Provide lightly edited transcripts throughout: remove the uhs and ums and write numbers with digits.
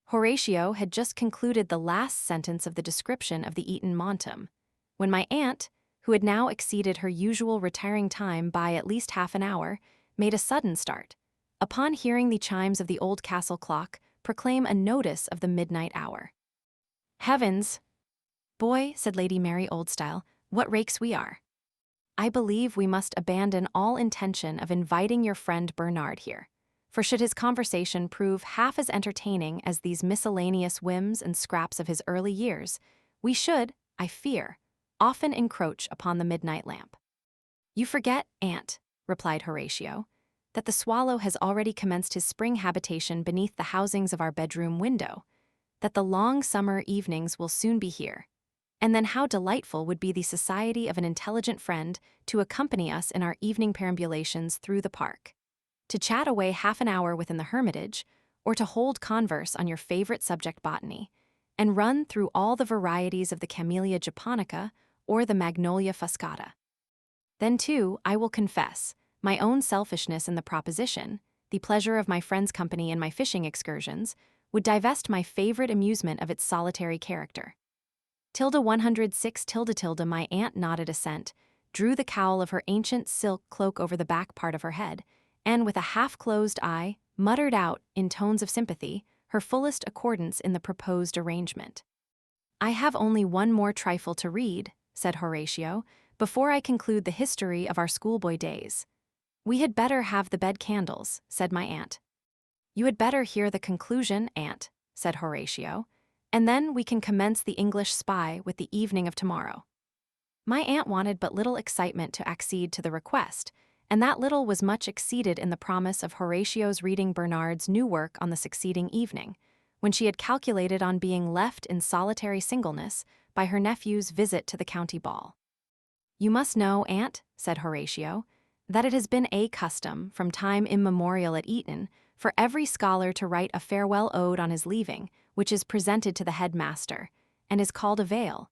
Horatio had just concluded the last sentence of the description of the Eton Montum, when my aunt, who had now exceeded her usual retiring time by at least half an hour, made a sudden start, upon hearing the chimes of the old castle clock proclaim a notice of the midnight hour. "Heavens! Boy," said Lady Mary Oldstyle, "what rakes we are! I believe we must abandon all intention of inviting your friend Bernard here, for should his conversation prove half as entertaining as these miscellaneous whims and scraps of his early years, we should, I fear, often encroach upon the midnight lamp." "You forget, aunt," replied Horatio, "that the swallow has already commenced his spring habitation beneath the housings of our bedroom window, that the long summer evenings will soon be here, and then how delightful would be the society of an intelligent friend to accompany us in our evening perambulations through the park, to chat away half an hour within the hermitage, or to hold converse on your favorite subject botany, and run through all the varieties of the Camellia japonica or the Magnolia fuscata. Then, too, I will confess, my own selfishness in the proposition, the pleasure of my friend's company in my fishing excursions, would divest my favorite amusement of its solitary character." Tilde 106 tilde my aunt nodded assent, drew the cowl of her ancient silk cloak over the back part of her head, and with a half-closed eye, muttered out, in tones of sympathy, her fullest accordance in the proposed arrangement. "I have only one more trifle to read," said Horatio, "before I conclude the history of our schoolboy days." "We had better have the bed candles," said my aunt. "You had better hear the conclusion, aunt," said Horatio, "and then we can commence the English spy with the evening of tomorrow." My aunt wanted but little excitement to accede to the request, and that little was much exceeded in the promise of Horatio's reading Bernard's new work on the succeeding evening, when she had calculated on being left in solitary singleness by her nephew's visit to the county ball. "You must know, aunt," said Horatio, "that it has been a custom, from time immemorial at Eton, for every scholar to write a farewell ode on his leaving, which is presented to the headmaster, and is called a veil.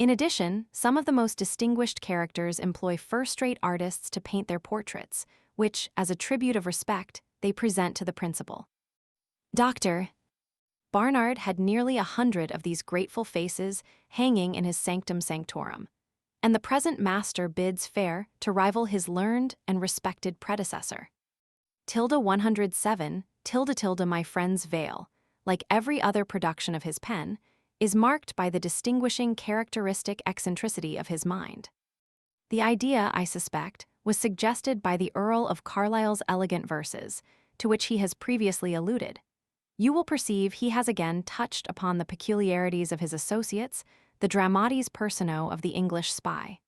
In addition, some of the most distinguished characters employ first-rate artists to paint their portraits, which, as a tribute of respect, they present to the principal. Dr. Barnard had nearly 100 of these grateful faces hanging in his sanctum sanctorum, and the present master bids fair to rival his learned and respected predecessor. Tilde 107, tilde my friend's veil, like every other production of his pen, is marked by the distinguishing characteristic eccentricity of his mind. The idea, I suspect, was suggested by the Earl of Carlisle's elegant verses, to which he has previously alluded. You will perceive he has again touched upon the peculiarities of his associates, the dramatis personae of the English spy,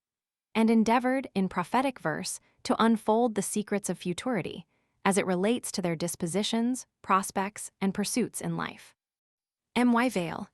and endeavored, in prophetic verse, to unfold the secrets of futurity, as it relates to their dispositions, prospects, and pursuits in life. My veil,